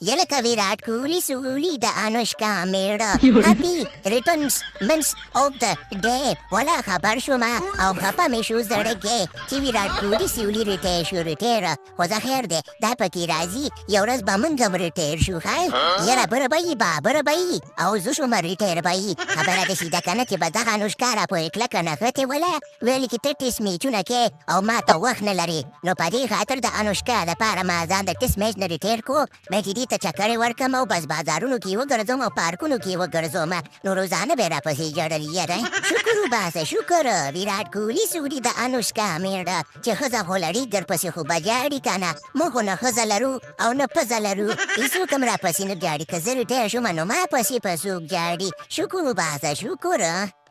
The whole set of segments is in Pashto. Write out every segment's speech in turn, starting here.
یلکه ویرات کوهلی سولی د انوشکا میړه هپي ریټرنز منس of the day ولا خبر شوم او خپه مې شو زړګی چې ویرات کوهلی سولی ریټیر شو ریټیر خو زه خیر دی دا پکې راځي یو ورځ به موږ هم ریټیر شو ښه یاره بره به یي بابره به یي او زه شوم ریټیر به یي خبره داسې ده که نه چې به دغه انوشکا راپورې کلکه نښتې وله ویل کې ته ټیسټ میچونه کې او ما ته وخت نه لرې نو په دې خاطر د انوشکا دپاره ما ځان د ټیسټ میچ نه ریټیر کو مې چې دې ته چکرې ورکړم او بس بازارونو کې وګرځوم او پارکونو کې وګرځوم نو روزانه به یې راپسې ژړل یاره شکر وباسه شکر ویرات کوهلی سوري د انوشکا میړه چې ښځه خو لري درپسې خو به ژاړي که نه موږ خو نه ښځه لرو او نه پزه لرو هېڅوک هم راپسې نه ژاړي که زه ریټیر شوم نو ما پسې به څوک ژاړي شکر وباسه شکر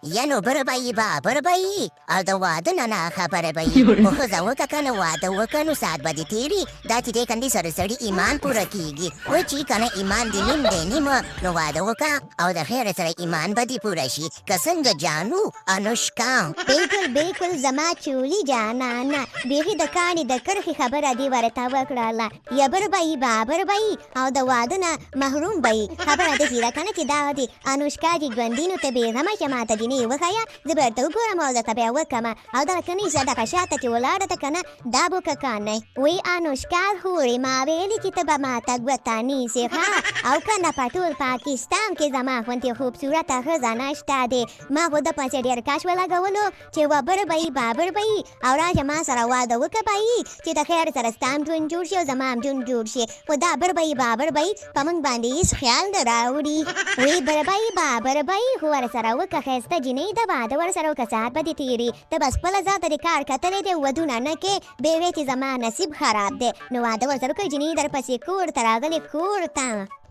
یعنو بره به یي بابره به یي او د واده نه نه خبره به یي خو ښځه وکړه که نه واده وکړه نو ساعت به دې تېري دا چې دې کندې سره سړي ایمان پوره کېږي وایي چې که نه ایمان دې نیم دی نیمه نو واده وکړه او د خیر سره ایمان به دې پوره شي که څنګه جانو انوشکا بالکل بالکل زما چولی جانانه بیخي د کاڼي د کرښې خبره دې ورته وکړله یا بره به یي بابره به یي او د واده نه محروم به یي خبره داسې ده که نه چې دا د انوشکا چې ژوندي نو ته بېغمه شه ماته دې وخایا زه به ورته وګورم او درته بیا وکړم او دغه کنیزه دغه شاته چې ولاړه ده که نه دا به ککانی وی انوشکا هورې ما ویلي چې ته به ماته ګوته نیسې ښه او که نه په ټول پاکستان کې زما غوندې خوبصورته ښځه نشته دی ما خو ده پسې ډېر کش ولګولو چې وبر به یي بابر به یي او راشه ما سره واده وکړه به یي چې د خیر سره ستا هم ژوند جوړ شي او زما هم ژوند جوړ شي خو دا بر به یي بابر به یي په موږ باندې هېڅ خیال نه راوړي وی بر به یي بابر به یي خو ورسره وکړه ښایسته جینۍ ده واده ورسره وکړه ساعت به دې تېري ته بس خپله ذاته دې کار کتلی دی ودونه نه کې بیا وې چې زما نصیب خراب دی نو واده ورسره وکړه جینۍ درپسې کور ته راغلې کور ته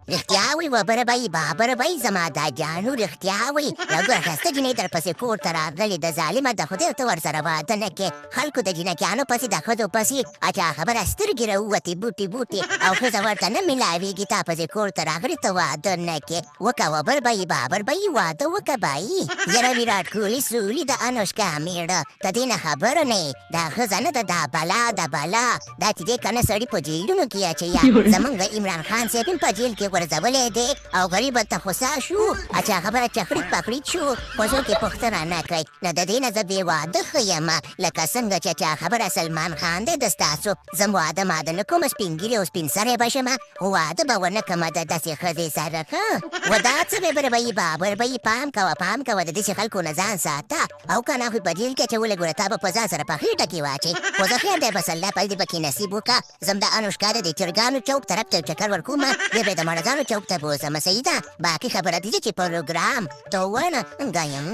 رښتیا وایي وبره به یي بابره به یي زما دا جانو رښتیا وایي یو ګوره ښایسته جینۍ درپسې کور ته راغلې د ظالمه د خدای ته ورسره واده نه کې خلکو د جینکیانو پسې د ښځو پسې اچا خبره سترګې راووتې بوټې بوټې او ښځه ورته نه میلاوېږي تا پسې کور ته راغلې ته واده نه کې وکړه وبر به یي بابر به یي واده وکړه به یي یاره ویرات کوهلی سولي د انوشکا میړه ته دې نه خبره نه یې دا ښځه نه ده دا بلا ده بلا دا چې دې که نه سړي په جیلونو کې اچوي زموږ عمران خان صاحب هم په جیل کې ورځولی دی او غریب ته خوسا شو اچا خبره چخریت پخریت شو خو څوک یې پوښتنه نه کوي نو د دې نه زه بې واده ښه یم لکه څنګه چې چا خبره سلمان خان دی د ستاسو زه واده ماده نه کوم سپین ږیرې او سپین سری به شم خو واده به ونه کړم د داسې ښځې سره ښه و دا څه به بره به یي بابر به یي پام کوه د داسې خلکو نه ځان ساته او که نه خو په جیل کې اچولی ګوره تا به په ځان سره په خېټه کې واچوي خو زه خیر دی بس الله پاک دې پکې نصیب وکړه زه هم د انوشکا د دې چرګانو چوک طرف ته چکر ورکوم بیا به یې د مړزانو چوک ته بوځم صحیح ده باقي خبره دې چې پروګرام ته ونه ګایم